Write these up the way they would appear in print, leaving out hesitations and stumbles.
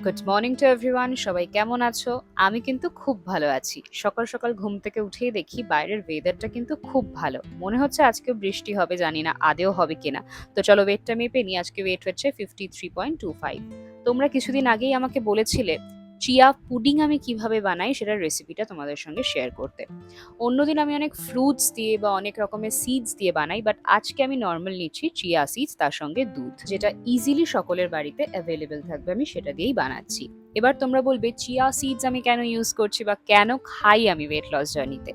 Good morning to everyone. সবাই কেমন আছো? আমি কিন্তু খুব ভালো আছি। সকাল সকাল ঘুম থেকে উঠেই দেখি বাইরের ওয়েদারটা কিন্তু খুব ভালো। মনে হচ্ছে আজকেও বৃষ্টি হবে, জানি না আদেও হবে কিনা। তো চলো ওয়েটটা মেপে নিই। আজকে ওয়েট হচ্ছে 53.25। তোমরা কিছুদিন আগেই আমাকে বলেছিলে চিয়া পুডিং আমি কিভাবে বানাই সেটার রেসিপিটা তোমাদের সঙ্গে শেয়ার করতে। অন্যদিন আমি অনেক ফ্রুটস দিয়ে বা অনেক রকমের সিডস দিয়ে বানাই, বাট আজকে আমি নর্মাল নিচ্ছি চিয়া সিডস, তার সঙ্গে দুধ, যেটা ইজিলি সকলের বাড়িতে অ্যাভেলেবেল থাকবে। আমি সেটা দিয়েই বানাচ্ছি। এবার তোমরা বলবে চিয়া সিডস আমি কেন ইউজ করছি বা কেন খাই আমি ওয়েট লস জার্নিতে।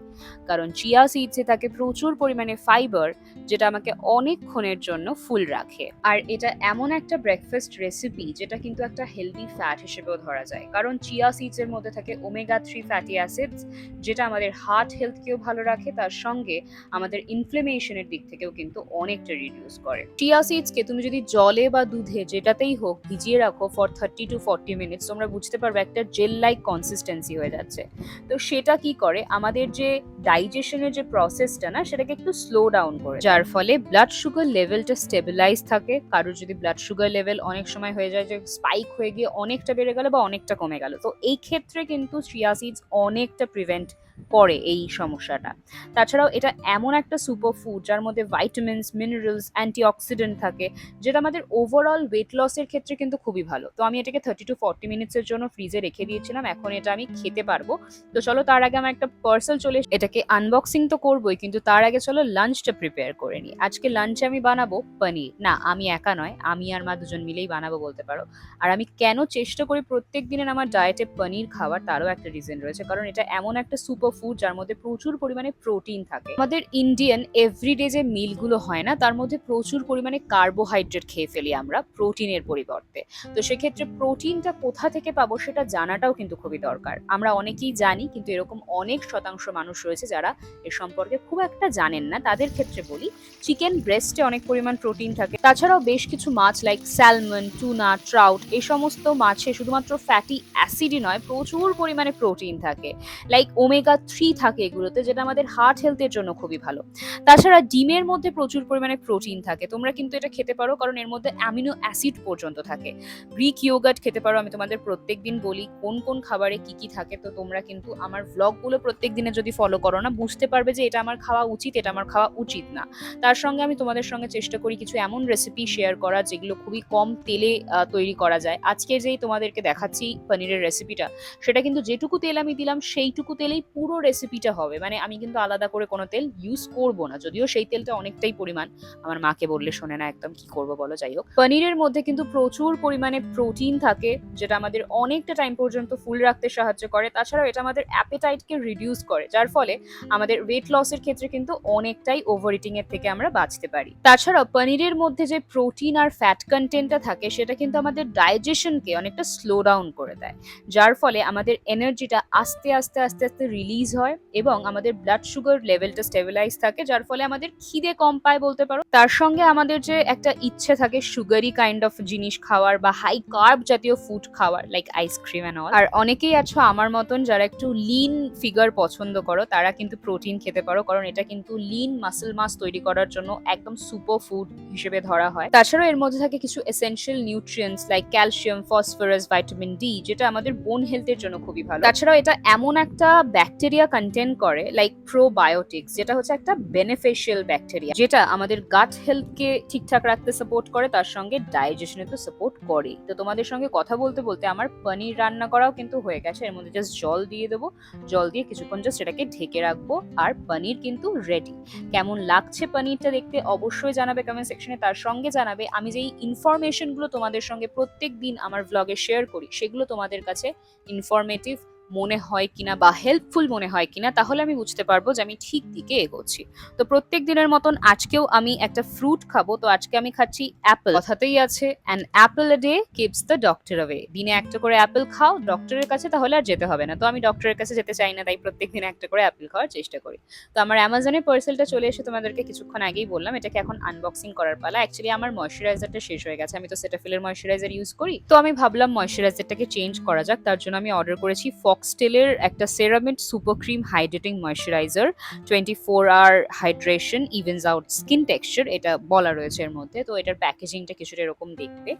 কারণ চিয়া সিডসে থাকে প্রচুর পরিমাণে ফাইবার, যেটা আমাকে অনেকক্ষণের জন্য ফুল রাখে। আর এটা এমন একটা ব্রেকফাস্ট রেসিপি যেটা কিন্তু একটা হেলদি ফ্যাট হিসেবেও ধরা যায়, কারণ চিয়া সিডস এর মধ্যে থাকে ওমেগা 3 ফ্যাটি অ্যাসিডস, যেটা আমাদের হার্ট হেলথকেও ভালো রাখে, তার সঙ্গে আমাদের ইনফ্লেমেশনের দিক থেকেও কিন্তু অনেকটা রিডিউস করে। চিয়া সিডসকে তুমি যদি জলে বা দুধে যেটাতেই হোক ভিজিয়ে রাখো ফর 30 to 40 মিনিটস, তোমরা বুঝতে পারবে একটা জেল লাইক কনসিস্টেন্সি হয়ে যাচ্ছে। তো সেটা কি করে, আমাদের যে ডাইজেশনের যে প্রসেসটা না সেটাকে একটু স্লো ডাউন করে, যার ফলে ব্লাড সুগার লেভেলটা স্টেবিলাইজ থাকে। কারোর যদি ব্লাড সুগার লেভেল অনেক সময় হয়ে যায় যে স্পাইক হয়ে গিয়ে অনেকটা বেড়ে গেল বা অনেকটা কমে গেল, তো এই ক্ষেত্রে কিন্তু চিয়া সিডস অনেকটা প্রিভেন্ট করে এই সমস্যাটা। তাছাড়াও এটা এমন একটা সুপার ফুড যার মধ্যে ভাইটামিনস, মিনারেলস, অ্যান্টিঅক্সিডেন্ট থাকে, যেটা আমাদের ওভারঅল ওয়েট লসের ক্ষেত্রে কিন্তু খুবই ভালো। তো আমি এটাকে 30 to 40 মিনিটসের জন্য ফ্রিজে রেখে দিয়েছিলাম, এখন এটা আমি খেতে পারবো। তো চলো তার আগে আমার একটা পার্সেল চলে এটাকে আনবক্সিং তো করবোই, কিন্তু তার আগে চলো লাঞ্চটা প্রিপেয়ার করে নিই। আজকে লাঞ্চে আমি বানাবো পনির। না, আমি একা নয়, আমি আর মা দুজন মিলেই বানাবো বলতে পারো। আর আমি কেন চেষ্টা করি প্রত্যেক দিনের আমার ডায়েটে পনির খাওয়ার, তারও একটা রিজন রয়েছে, কারণ এটা এমন একটা সুপার ফুড যার মধ্যে প্রচুর পরিমাণে প্রোটিন থাকে। আমাদের ইন্ডিয়ান এভরিডে যে মিলগুলো হয় না, তার মধ্যে প্রচুর পরিমাণে কার্বোহাইড্রেট খেয়ে ফেলি আমরা প্রোটিনের পরিবর্তে। তো সেক্ষেত্রে প্রোটিনটা কোথা থেকে পাবো সেটা জানাটাও কিন্তু খুবই দরকার। আমরা অনেকেই জানি, কিন্তু এরকম অনেক শতাংশ মানুষ রয়েছে যারা এ সম্পর্কে খুব একটা জানেন না। তাদের ক্ষেত্রে বলি, চিকেন ব্রেস্টে অনেক পরিমাণ প্রোটিন থাকে। তাছাড়াও বেশ কিছু মাছ লাইক স্যালমন, টুনা, ট্রাউট, এই সমস্ত মাছে শুধুমাত্র ফ্যাটি অ্যাসিডই নয়, প্রচুর পরিমাণে প্রোটিন থাকে। লাইক ওমেগা 3 থাকে এগুলোতে, যেটা আমাদের হার্ট হেলথের জন্য খুবই ভালো। তাছাড়া ডিমের মধ্যে প্রচুর পরিমাণে প্রোটিন থাকে, তোমরা কিন্তু এটা খেতে পারো, কারণ এর মধ্যে অ্যামিনো অ্যাসিড পর্যন্ত থাকে। গ্রিক ইয়োগার্ট খেতে পারো, আমি তোমাদের প্রত্যেকদিন বলি কোন কোন খাবারে কি কি থাকে। তো তোমরা কিন্তু আমার ভ্লগগুলো প্রত্যেক দিনে যদি ফলো করো না, বুঝতে পারবে যে এটা আমার খাওয়া উচিত, এটা আমার খাওয়া উচিত না। তার সঙ্গে আমি তোমাদের সঙ্গে চেষ্টা করি কিছু এমন রেসিপি শেয়ার করা যেগুলো খুবই কম তেলে তৈরি করা যায়। আজকে যেই তোমাদেরকে দেখাচ্ছি পনিরের রেসিপিটা, সেটা কিন্তু যেটুকু তেল আমি দিলাম সেইটুকু তেলেই পুরো রেসিপিটা হবে। মানে আমি কিন্তু আলাদা করে কোনো তেল ইউজ করব না, যদিও সেই তেলটা অনেকটাই পরিমাণ। আমার মাকে বললে শোনে না একদম, কি করবো বলো। যাই হোক, পনিরের মধ্যে কিন্তু প্রচুর পরিমাণে প্রোটিন থাকে, যেটা আমাদের অনেকটা টাইম পর্যন্ত ফুল রাখতে সাহায্য করে। তাছাড়াও এটা আমাদের অ্যাপেটাইটকে রিডিউস করে, যার ফলে আমাদের ওয়েট লসের ক্ষেত্রে কিন্তু অনেকটাই ওভার ইটিং এর থেকে আমরা বাঁচতে পারি। তাছাড়াও পনিরের মধ্যে যে প্রোটিন আর ফ্যাট কন্টেন্টটা থাকে, সেটা কিন্তু আমাদের ডাইজেশনকে অনেকটা স্লো ডাউন করে দেয়, যার ফলে আমাদের এনার্জিটা আস্তে আস্তে আস্তে আস্তে রিলিজ হয় এবং আমাদের ব্লাড সুগার লেভেলটা স্টেবিলাইজ থাকে, যার ফলে আমাদের খিদে কম পায় বলতে পারো। তার সঙ্গে আমাদের যে একটা ইচ্ছে থাকে সুগারি কাইন্ড অফ জিনিস খাওয়ার বা হাই কার্ব জাতীয় ফুড খাওয়ার, লাইক আইসক্রিম অ্যান্ড অল। আর অনেকেই আছো আমার মতন যারা একটু লিন ফিগার পছন্দ করো, তারা কিন্তু প্রোটিন খেতে পারো, কারণ এটা কিন্তু লিন মাসল মাস তৈরি করার জন্য একদম সুপার ফুড হিসেবে ধরা হয়। তাছাড়াও এর মধ্যে থাকে কিছু essential nutrients like calcium, phosphorus, vitamin D, যেটা আমাদের বোন হেলথের জন্য খুবই ভালো। তাছাড়াও এটা এমন একটা ব্যাকটেরিয়া কন্টেন্ট করে লাইক প্রোবায়োটিক্স, যেটা হচ্ছে একটা বেনিফিশিয়াল ব্যাকটেরিয়া, যেটা আমাদের গাট হেলথকে ঠিকঠাক রাখতে সাপোর্ট করে, তার সঙ্গে ডাইজেশনে তো সাপোর্ট করে। তো তোমাদের সঙ্গে কথা বলতে বলতে আমার পনির রান্না করাও কিন্তু হয়ে গেছে। এর মধ্যে জাস্ট জল দিয়ে দেবো, জল দিয়ে কিছুক্ষণ জাস্ট এটাকে ঢেকে রাখবো, আর পনির কিন্তু রেডি। কেমন লাগছে পনিরটা দেখতে অবশ্যই জানাবে কমেন্ট সেকশনে। তার সঙ্গে জানাবে আমি যেই ইনফরমেশনগুলো তোমাদের সঙ্গে প্রত্যেক দিন আমার ব্লগে শেয়ার করি, সেগুলো তোমাদের কাছে ইনফরমেটিভ মনে হয় কিনা বা হেল্পফুল মনে হয় কিনা, তাহলে আমি বুঝতে পারবো যে আমি ঠিক দিকে এগোচ্ছি। তো প্রত্যেক দিনের মতন আজকেও আমি একটা ফ্রুট খাবো। তো আজকে আমি খাচ্ছি অ্যাপেল। কথাতেই আছে an Apple a day keeps the doctor away. দিনে একটা করে অ্যাপেল খাও ডক্টরের কাছে, তাহলে আর যেতে হবে না। তো আমি ডক্টরের কাছে যেতে চাই না, তাই প্রত্যেক দিনে একটা করে অ্যাপেল খাওয়ার চেষ্টা করি। তো আমার অ্যামাজনের পার্সেলটা চলে এসে তোমাদেরকে কিছুক্ষণ আগেই বললাম, এটাকে এখন আনবক্সিং করার পালা। অ্যাকচুয়ালি আমার ময়শ্চারাইজারটা শেষ হয়ে গেছে, আমি তো সেটাফিলের ময়শ্চারাইজার ইউজ করি, তো আমি ভাবলাম ময়শ্চারাইজারটাকে চেঞ্জ করা যাক। তার জন্য আমি অর্ডার করেছি ফক্সটেলের একটা ceramide super cream hydrating moisturiser, 24 hour hydration evens out skin texture, এটা বলা রয়েছে এর মধ্যে। তো এটার প্যাকেজিংটা কিছুটা এরকম দেখতে।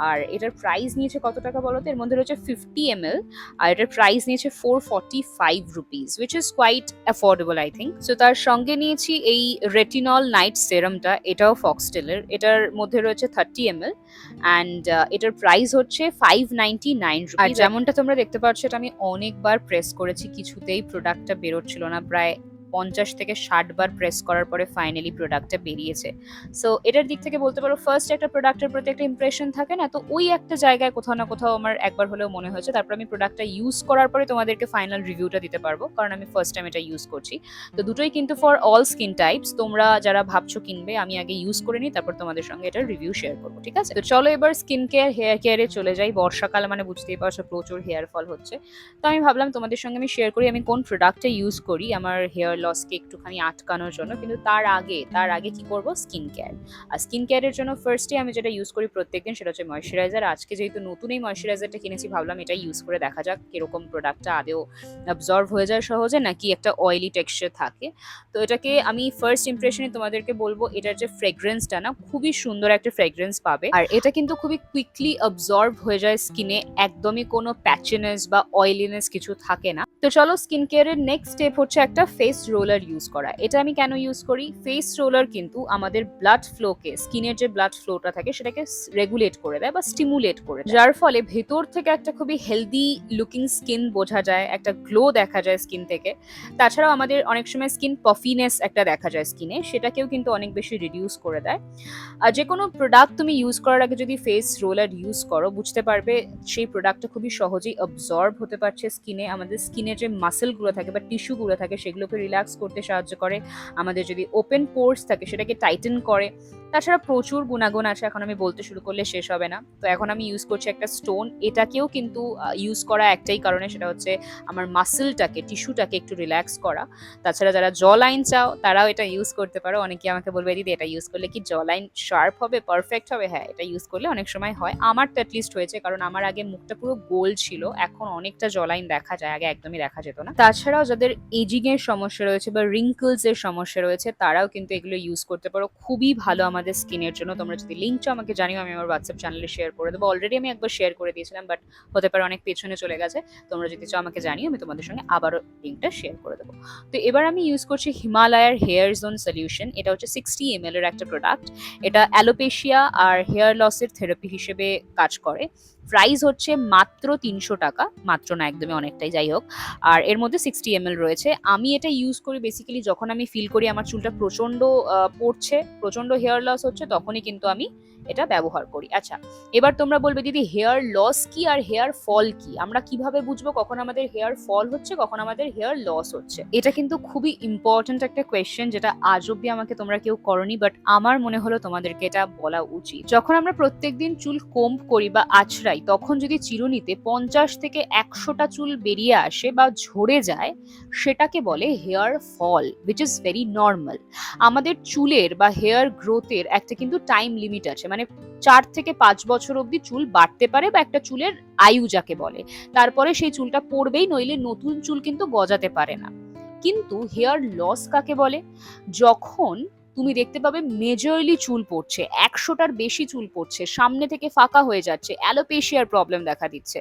আর এটার প্রাইস নিয়েছে কত টাকা বলো তো? এর মধ্যে রয়েছে 50 ml, আর এটার প্রাইস নিয়েছে 445 rupees, which is quite affordable I think. So তার সঙ্গে নিয়েছি এই রেটিনল নাইট সেরামটা, এটাও ফক্সটেলের। এটার মধ্যে রয়েছে 30 ml, অ্যান্ড এটার প্রাইস হচ্ছে 599 রুপিস। আর যেমনটা তোমরা দেখতে পাচ্ছ, এটা আমি অনেকবার প্রেস করেছি, কিছুতেই প্রোডাক্টটা বেরোচ্ছিল না। প্রায় 50 থেকে 60 বার প্রেস করার পরে ফাইনালি প্রোডাক্টটা বেরিয়েছে। সো এটার দিক থেকে বলতে পারো ফার্স্ট একটা প্রোডাক্টের প্রতি একটা ইমপ্রেশন থাকে না, তো ওই একটা জায়গায় কোথাও না কোথাও আমার একবার হলেও মনে হয়েছে। তারপর আমি প্রোডাক্টটা ইউজ করার পরে তোমাদেরকে ফাইনাল রিভিউটা দিতে পারবো, কারণ আমি ফার্স্ট টাইম এটা ইউজ করছি। তো দুটোই কিন্তু ফর অল স্কিন টাইপস। তোমরা যারা ভাবছো কিনবে, আমি আগে ইউজ করে নিই, তারপর তোমাদের সঙ্গে এটার রিভিউ শেয়ার করবো, ঠিক আছে? তো চলো এবার স্কিন কেয়ার হেয়ার কেয়ারে চলে যাই। বর্ষাকাল মানে বুঝতেই পারছো প্রচুর হেয়ার ফল হচ্ছে। তো আমি ভাবলাম তোমাদের সঙ্গে আমি শেয়ার করি আমি কোন প্রোডাক্টটা ইউজ করি আমার হেয়ার লসকে একটুখানি আটকানোর জন্য। কিন্তু তার আগে কি করব? Skin care. আর স্কিন কেয়ারের জন্য ফার্স্টে আমি যেটা ইউজ করি প্রত্যেকদিন, সেটা হচ্ছে ময়শ্চারাইজার। আজকে যেহেতু নতুন এই ময়শ্চারাইজারটা কিনেছি, ভাবলাম এটা ইউজ করে দেখা যাক কিরকম প্রোডাক্টটা আদেও অ্যাবজর্ভ হয়ে যায় সহজে, নাকি একটা অয়েলি টেক্সচার থাকে। তো এটাকে আমি ফার্স্ট ইমপ্রেশনে তোমাদেরকে বলবো, এটার যে ফ্রেগ্রেন্সটা না, খুবই সুন্দর একটা ফ্রেগ্রেন্স পাবে। আর এটা কিন্তু খুবই কুইকলি অ্যাবজর্ভ হয়ে যায় স্কিনে, একদমই কোনো প্যাচিনেস বা অয়েলিনেস কিছু থাকে না। তো চলো, স্কিন কেয়ারের নেক্সট স্টেপ হচ্ছে একটা ফেস রোলার ইউজ করা। এটা আমি কেন ইউজ করি? ফেস রোলার কিন্তু আমাদের ব্লাড ফ্লোকে, স্কিনের যে ব্লাড ফ্লোটা থাকে সেটাকে রেগুলেট করে দেয় বা স্টিমুলেট করে দেয়, যার ফলে ভেতর থেকে একটা খুবই হেলদি লুকিং স্কিন বোঝা যায়, একটা গ্লো দেখা যায় স্কিন থেকে। তাছাড়াও আমাদের অনেক সময় স্কিন পফিনেস একটা দেখা যায় স্কিনে, সেটাকেও কিন্তু অনেক বেশি রিডিউস করে দেয়। আর যে কোনো প্রোডাক্ট তুমি ইউজ করার আগে যদি ফেস রোলার ইউজ করো, বুঝতে পারবে সেই প্রোডাক্টটা খুবই সহজেই অবজর্ভ হতে পারছে স্কিনে। আমাদের স্কিনের যে মাসেলগুলো থাকে বা টিস্যুগুলো থাকে সেগুলোকে রিল্যাক্স করতে সাহায্য করে। আমাদের যদি ওপেন পোর্স থাকে সেটাকে টাইটেন করে। তাছাড়া প্রচুর গুণাগুণ আছে, এখন আমি বলতে শুরু করলে শেষ হবে না। তো এখন আমি ইউজ করছি একটা স্টোন। এটাকেও কিন্তু ইউজ করা একটাই কারণে, সেটা হচ্ছে আমার মাসেলটাকে, টিস্যুটাকে একটু রিল্যাক্স করা। তাছাড়া যারা জ লাইন চাও তারাও এটা ইউজ করতে পারো। অনেকে আমাকে বলবে, দিদি এটা ইউজ করলে কি জ লাইন শার্প হবে, পারফেক্ট হবে? হ্যাঁ, এটা ইউজ করলে অনেক সময় হয়। আমার তো অ্যাটলিস্ট হয়েছে, কারণ আমার আগে মুখটা পুরো গোল ছিল, এখন অনেকটা জ লাইন দেখা যায়, আগে একদমই দেখা যেত না। তাছাড়াও যাদের এজিং এর সমস্যা রয়েছে বা রিঙ্কলস এর সমস্যা রয়েছে, তারাও কিন্তু এগুলো ইউজ করতে পারো। খুবই ভালো আমাদের স্কিনের জন্য। তোমরা যদি লিঙ্ক চাও আমাকে জানিও, আমি আমার হোয়াটসঅ্যাপ চ্যানেলে শেয়ার করে দেবো। অলরেডি আমি একবার শেয়ার করে দিয়েছিলাম, বাট হতে পারে অনেক পেছনে চলে গেছে। তোমরা যদি চাও আমাকে জানিও, আমি তোমাদের সঙ্গে আবারও লিঙ্কটা শেয়ার করে দেবো। তো এবার আমি ইউজ করছি হিমালয়ার হেয়ার জোন সলিউশন। এটা হচ্ছে 60 ml এর একটা প্রোডাক্ট। এটা অ্যালোপেশিয়া আর হেয়ার লসের থেরাপি হিসেবে কাজ করে। প্রাইস হচ্ছে মাত্র 300 টাকা, মাত্র না, একদমই অনেকটাই, যাই হোক। আর এর মধ্যে 60 ml রয়েছে। আমি এটা ইউজ করি বেসিক্যালি যখন আমি ফিল করি আমার চুলটা প্রচন্ড পড়ছে, প্রচন্ড হেয়ার লস হচ্ছে, তখনই কিন্তু আমি এটা ব্যবহার করি। আচ্ছা, এবার তোমরা বলবে, দিদি হেয়ার লস কি আর হেয়ার ফল কি? আমরা কিভাবে বুঝবো কখন আমাদের হেয়ার ফল হচ্ছে, কখন আমাদের হেয়ার লস হচ্ছে? এটা কিন্তু খুবই ইম্পর্টেন্ট একটা কোয়েশ্চেন, যেটা আজ অব্দি আমাকে তোমরা কেউ করনি, বাট আমার মনে হলো তোমাদেরকে এটা বলা উচিত। যখন আমরা প্রত্যেকদিন চুল কোম্ব করি বা আঁচড়াই, তখন যদি চিরুনিতে 50 থেকে 100টা চুল বেরিয়ে আসে বা ঝরে যায়, সেটাকে বলে hair fall, which is very normal. আমাদের চুলের বা হেয়ার গ্রোথের একটা কিন্তু টাইম লিমিট আছে, মানে 4 থেকে 5 বছর অবধি চুল বাড়তে পারে, বা একটা চুলের আয়ু যাকে বলে। তারপরে সেই চুলটা পড়বেই, নইলে নতুন চুল কিন্তু গজাতে পারে না। কিন্তু হেয়ার লস কাকে বলে? যখন তুমি দেখতে পাবে মেজরলি চুল পড়ছে, 100টার বেশি চুল পড়ছে, সামনে থেকে ফাঁকা হয়ে যাচ্ছে, অ্যালোপেশিয়ার প্রবলেম দেখা দিচ্ছে,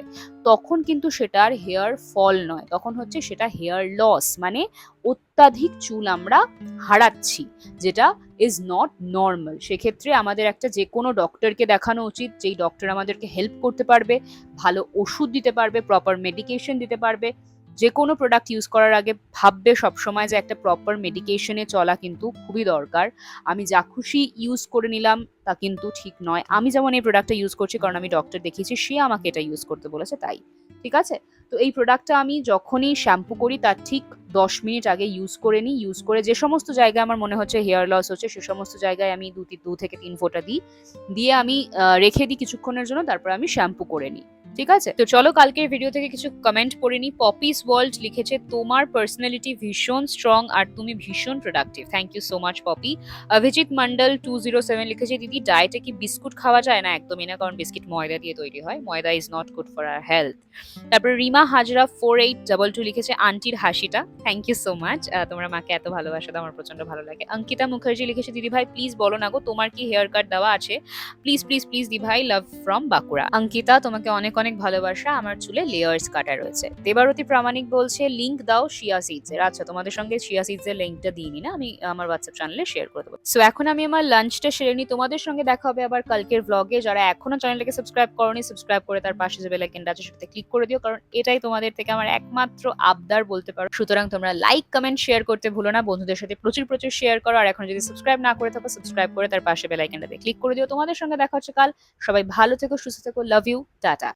তখন কিন্তু সেটা আর হেয়ার ফল নয়, তখন হচ্ছে সেটা হেয়ার লস, মানে অত্যাধিক চুল আমরা হারাচ্ছি, যেটা ইজ নট নর্মাল। সেক্ষেত্রে আমাদের একটা যে কোনো ডক্টরকে দেখানো উচিত, যেই ডক্টর আমাদেরকে হেল্প করতে পারবে, ভালো ওষুধ দিতে পারবে, প্রপার মেডিকেশন দিতে পারবে। যে কোনো প্রোডাক্ট ইউজ করার আগে ভাববে সবসময় যে একটা প্রপার মেডিকেশনে চলা কিন্তু খুবই দরকার। আমি যা খুশি ইউজ করে নিলাম তা কিন্তু ঠিক নয়। আমি যেমন এই প্রোডাক্টটা ইউজ করছি কারণ আমি ডক্টর দেখিয়েছি, সে আমাকে এটা ইউজ করতে বলেছে, তাই। ঠিক আছে? তো এই প্রোডাক্টটা আমি যখনই শ্যাম্পু করি তার ঠিক 10 মিনিট আগে ইউজ করে নিই। ইউজ করে যে সমস্ত জায়গায় আমার মনে হচ্ছে হেয়ার লস হচ্ছে, সে সমস্ত জায়গায় আমি 2 থেকে 3 ফোঁটা দিই। দিয়ে আমি রেখে দিই কিছুক্ষণের জন্য, তারপর আমি শ্যাম্পু করে নিই। ঠিক আছে? তো চলো কালকের ভিডিও থেকে কিছু কমেন্ট পড়ে নিই। পপিস ওয়ার্ল্ড লিখেছে, তোমার পার্সোনালিটি ভীষণ স্ট্রং আর তুমি ভীষণ productive. Thank you so much Poppy. Abhijit Mondal 207 লিখেছে, দিদি ডায়েটে কি বিস্কুট খাওয়া যায়? না, একদমই না, কারণ বিস্কিট ময়দা দিয়ে তৈরি হয়, ময়দা is not good for our health. তারপরে রিমা হাজরা 4822 লিখেছে, আন্টির হাসিটা। থ্যাংক ইউ সো মাচ, তোমরা মাকে এত ভালোবাসা দাও, আমার প্রচন্ড ভালো লাগে। অঙ্কিতা মুখার্জি লিখেছে, দিদি ভাই প্লিজ বলো না গো, তোমার কি হেয়ার কাট দেওয়া আছে? প্লিজ প্লিজ প্লিজ দি ভাই, লাভ ফ্রম বাঁকুড়া। অঙ্কিতা, তোমাকে অনেক অনেক ভালোবাসা, আমার চুলে লেয়ার্স কাটা রয়েছে। দেবারতী প্রামাণিক বলছে, লিংক দাও শিয়া সিডস এর। আচ্ছা, তোমাদের সঙ্গে শিয়া সিডস এর লিংকটা দিইনি না, আমি আমার হোয়াটসঅ্যাপ চ্যানেলে শেয়ার করে দেবো। সো এখন আমি আমার লাঞ্চটা সেরে নিই, তোমাদের সঙ্গে দেখা হবে আবার কালকের ব্লগে। যারা এখনো চ্যানেলটাকে সাবস্ক্রাইব করোনি, সাবস্ক্রাইব করে তার পাশে যে বেল আইকনটা আছে সেটাতে ক্লিক করে দিও, কারণ এটাই তোমাদের থেকে আমার একমাত্র আবদার বলতে পারো। সুতরাং তোমরা লাইক কমেন্ট শেয়ার করতে ভুলো না, বন্ধুদের সাথে প্রচুর প্রচুর শেয়ার করো, আর এখন যদি সাবস্ক্রাইব না করে থাকো সাবস্ক্রাইব করে তার পাশে বেল আইকনটাতে ক্লিক করে দিও। তোমাদের সঙ্গে দেখা হচ্ছে কাল। সবাই ভালো থেকো, সুস্থ থেকো, লাভ ইউ, টাটা।